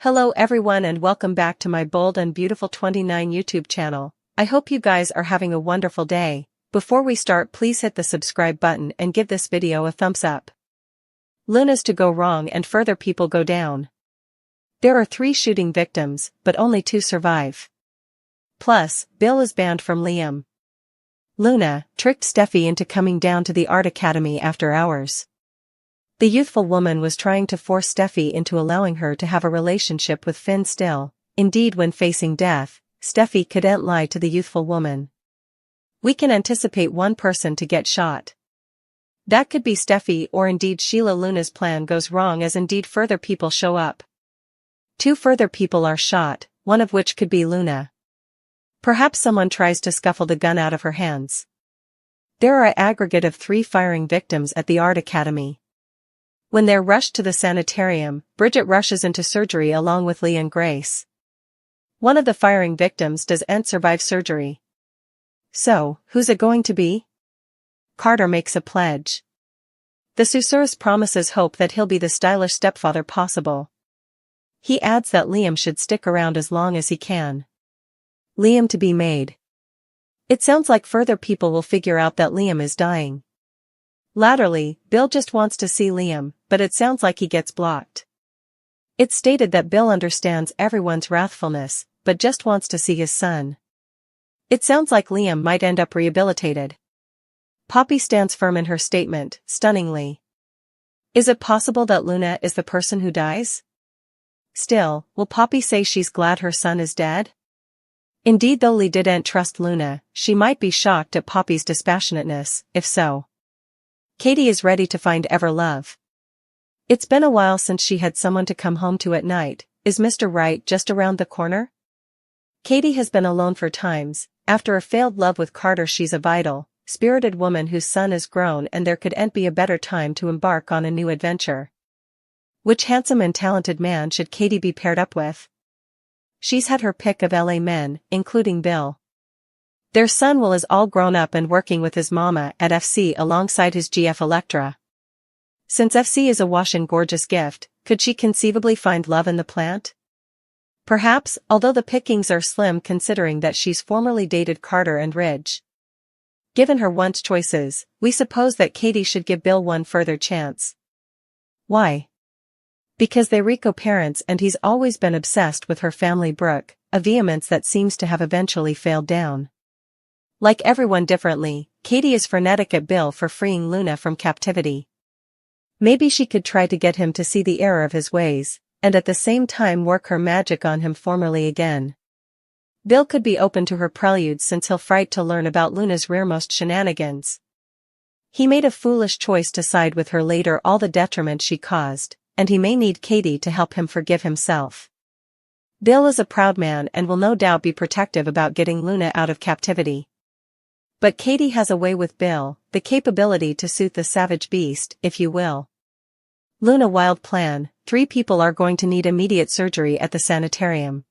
Hello everyone and welcome back to my Bold and Beautiful 29 YouTube channel. I hope you guys are having a wonderful day. Before we start, please hit the subscribe button and give this video a thumbs up. Luna's to go wrong and further people go down. There are 3 shooting victims, but only 2 survive. Plus, Bill is banned from Liam. Luna tricked Steffi into coming down to the art academy after hours. The youthful woman was trying to force Steffi into allowing her to have a relationship with Finn still. Indeed, when facing death, Steffi couldn't lie to the youthful woman. We can anticipate one person to get shot. That could be Steffi or indeed Sheila. Luna's plan goes wrong as indeed further people show up. 2 further people are shot, one of which could be Luna. Perhaps someone tries to scuffle the gun out of her hands. There are an aggregate of 3 firing victims at the art academy. When they're rushed to the sanitarium, Bridget rushes into surgery along with Lee and Grace. One of the firing victims doesn't survive surgery. So, who's it going to be? Carter makes a pledge. The susurrus promises hope that he'll be the stylish stepfather possible. He adds that Liam should stick around as long as he can. Liam to be made. It sounds like further people will figure out that Liam is dying. Latterly, Bill just wants to see Liam, but it sounds like he gets blocked. It's stated that Bill understands everyone's wrathfulness, but just wants to see his son. It sounds like Liam might end up rehabilitated. Poppy stands firm in her statement, stunningly. Is it possible that Luna is the person who dies? Still, will Poppy say she's glad her son is dead? Indeed, though Lee didn't trust Luna, she might be shocked at Poppy's dispassionateness, if so. Katie is ready to find ever love. It's been a while since she had someone to come home to at night. Is Mr. Right just around the corner? Katie has been alone for times. After a failed love with Carter, she's a vital, spirited woman whose son is grown, and there couldn't be a better time to embark on a new adventure. Which handsome and talented man should Katie be paired up with? She's had her pick of LA men, including Bill. Their son Will is all grown up and working with his mama at FC alongside his GF Electra. Since FC is a wash and gorgeous gift, could she conceivably find love in the plant? Perhaps, although the pickings are slim considering that she's formerly dated Carter and Ridge. Given her once choices, we suppose that Katie should give Bill one further chance. Why? Because they're Rico parents and he's always been obsessed with her family Brooke, a vehemence that seems to have eventually failed down. Like everyone differently, Katie is frenetic at Bill for freeing Luna from captivity. Maybe she could try to get him to see the error of his ways, and at the same time work her magic on him formally again. Bill could be open to her preludes since he'll fright to learn about Luna's rearmost shenanigans. He made a foolish choice to side with her later, all the detriment she caused, and he may need Katie to help him forgive himself. Bill is a proud man and will no doubt be protective about getting Luna out of captivity. But Katie has a way with Bill, the capability to suit the savage beast, if you will. Luna wild plan, 3 people are going to need immediate surgery at the sanitarium.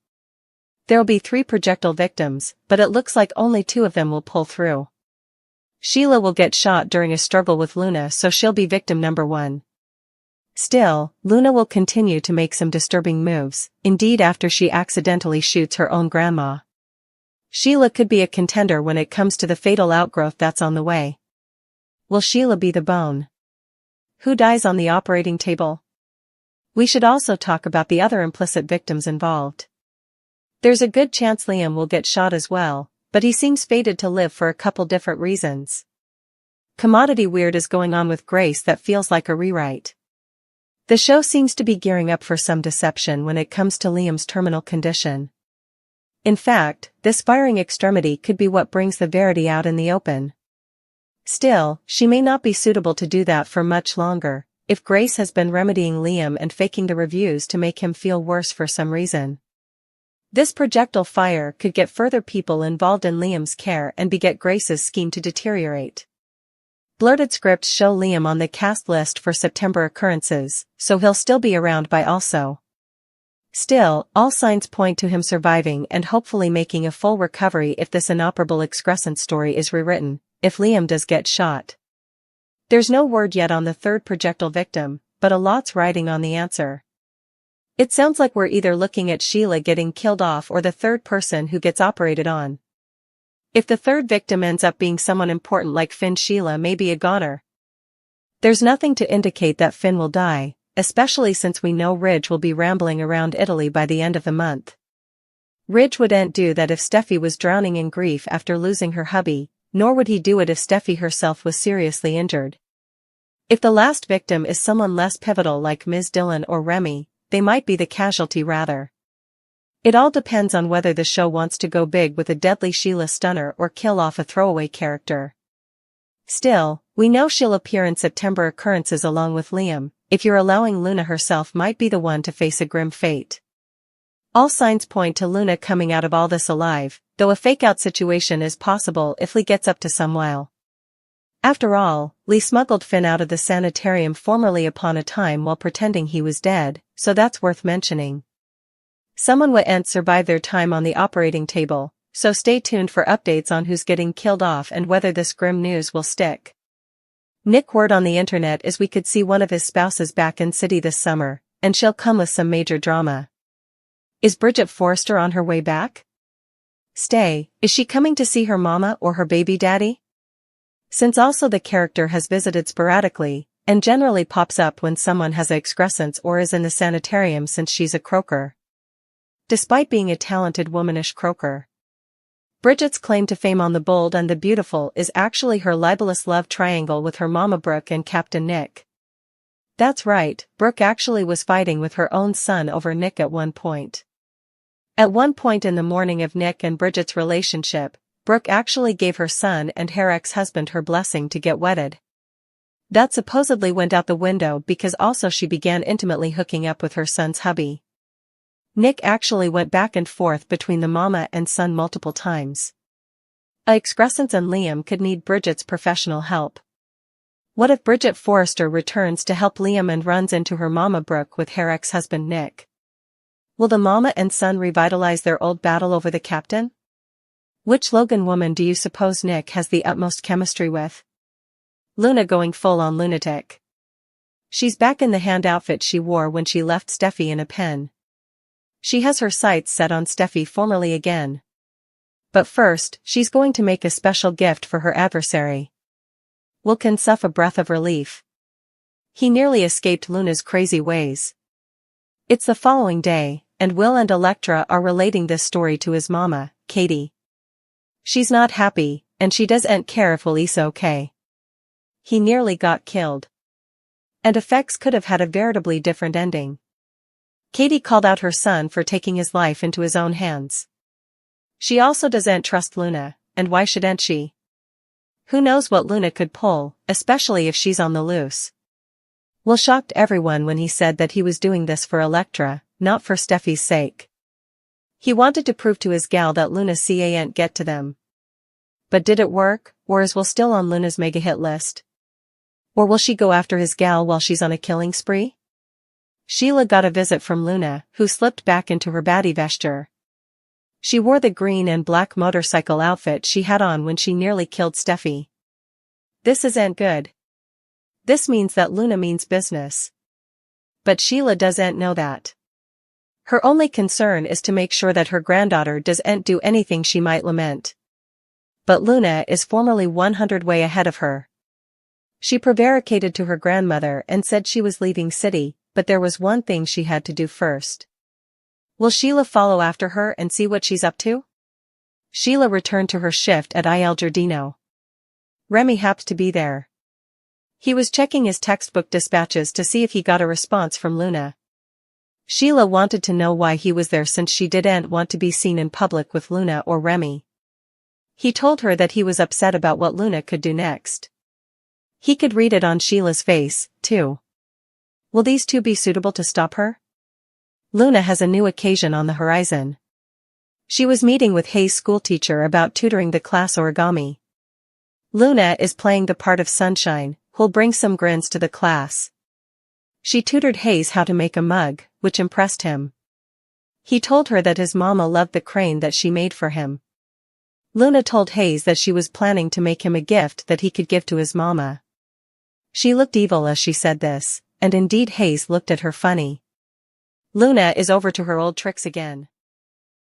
There'll be 3 projectile victims, but it looks like only 2 of them will pull through. Sheila will get shot during a struggle with Luna, so she'll be victim number 1. Still, Luna will continue to make some disturbing moves, indeed after she accidentally shoots her own grandma. Sheila could be a contender when it comes to the fatal outgrowth that's on the way. Will Sheila be the bone? Who dies on the operating table? We should also talk about the other implicit victims involved. There's a good chance Liam will get shot as well, but he seems fated to live for a couple different reasons. Commodity weird is going on with Grace that feels like a rewrite. The show seems to be gearing up for some deception when it comes to Liam's terminal condition. In fact, this firing extremity could be what brings the verity out in the open. Still, she may not be suitable to do that for much longer, if Grace has been remedying Liam and faking the reviews to make him feel worse for some reason. This projectile fire could get further people involved in Liam's care and beget Grace's scheme to deteriorate. Blurted scripts show Liam on the cast list for September occurrences, so he'll still be around by also. Still, all signs point to him surviving and hopefully making a full recovery if this inoperable excrescent story is rewritten, if Liam does get shot. There's no word yet on the 3rd projectile victim, but a lot's riding on the answer. It sounds like we're either looking at Sheila getting killed off or the third person who gets operated on. If the third victim ends up being someone important like Finn, Sheila may be a goner. There's nothing to indicate that Finn will die, especially since we know Ridge will be rambling around Italy by the end of the month. Ridge wouldn't do that if Steffi was drowning in grief after losing her hubby, nor would he do it if Steffi herself was seriously injured. If the last victim is someone less pivotal like Ms. Dillon or Remy, they might be the casualty rather. It all depends on whether the show wants to go big with a deadly Sheila stunner or kill off a throwaway character. Still, we know she'll appear in September occurrences along with Liam. If you're allowing Luna herself might be the one to face a grim fate. All signs point to Luna coming out of all this alive, though a fake-out situation is possible if Lee gets up to some while. After all, Lee smuggled Finn out of the sanitarium formerly upon a time while pretending he was dead, so that's worth mentioning. Someone wouldn't survive their time on the operating table, so stay tuned for updates on who's getting killed off and whether this grim news will stick. Nick word on the internet is we could see one of his spouses back in city this summer, and she'll come with some major drama. Is Bridget Forrester on her way back? Is she coming to see her mama or her baby daddy? Since also the character has visited sporadically, and generally pops up when someone has excrescence or is in the sanitarium since she's a croaker. Despite being a talented womanish croaker. Bridget's claim to fame on The Bold and the Beautiful is actually her libelous love triangle with her mama Brooke and Captain Nick. That's right, Brooke actually was fighting with her own son over Nick at one point. At one point in the morning of Nick and Bridget's relationship, Brooke actually gave her son and her ex-husband her blessing to get wedded. That supposedly went out the window because also she began intimately hooking up with her son's hubby. Nick actually went back and forth between the mama and son multiple times. Excrescence and Liam could need Bridget's professional help. What if Bridget Forrester returns to help Liam and runs into her mama Brooke with her ex-husband Nick? Will the mama and son revitalize their old battle over the captain? Which Logan woman do you suppose Nick has the utmost chemistry with? Luna going full-on lunatic. She's back in the hand outfit she wore when she left Steffi in a pen. She has her sights set on Steffi formally again. But first, she's going to make a special gift for her adversary. Will can suff a breath of relief. He nearly escaped Luna's crazy ways. It's the following day, and Will and Electra are relating this story to his mama, Katie. She's not happy, and she doesn't care if Will is okay. He nearly got killed. And effects could have had a veritably different ending. Katie called out her son for taking his life into his own hands. She also doesn't trust Luna, and why shouldn't she? Who knows what Luna could pull, especially if she's on the loose. Will shocked everyone when he said that he was doing this for Electra, not for Steffi's sake. He wanted to prove to his gal that Luna can't get to them. But did it work, or is Will still on Luna's mega hit list? Or will she go after his gal while she's on a killing spree? Sheila got a visit from Luna, who slipped back into her baddie vesture. She wore the green and black motorcycle outfit she had on when she nearly killed Steffi. This isn't good. This means that Luna means business. But Sheila doesn't know that. Her only concern is to make sure that her granddaughter doesn't do anything she might lament. But Luna is formally 100 way ahead of her. She prevaricated to her grandmother and said she was leaving city, but there was one thing she had to do first. Will Sheila follow after her and see what she's up to? Sheila returned to her shift at Il Giardino. Remy happened to be there. He was checking his textbook dispatches to see if he got a response from Luna. Sheila wanted to know why he was there since she didn't want to be seen in public with Luna or Remy. He told her that he was upset about what Luna could do next. He could read it on Sheila's face, too. Will these two be suitable to stop her? Luna has a new occasion on the horizon. She was meeting with Hayes' schoolteacher about tutoring the class origami. Luna is playing the part of Sunshine, who'll bring some grins to the class. She tutored Hayes how to make a mug, which impressed him. He told her that his mama loved the crane that she made for him. Luna told Hayes that she was planning to make him a gift that he could give to his mama. She looked evil as she said this, and indeed Hayes looked at her funny. Luna is over to her old tricks again.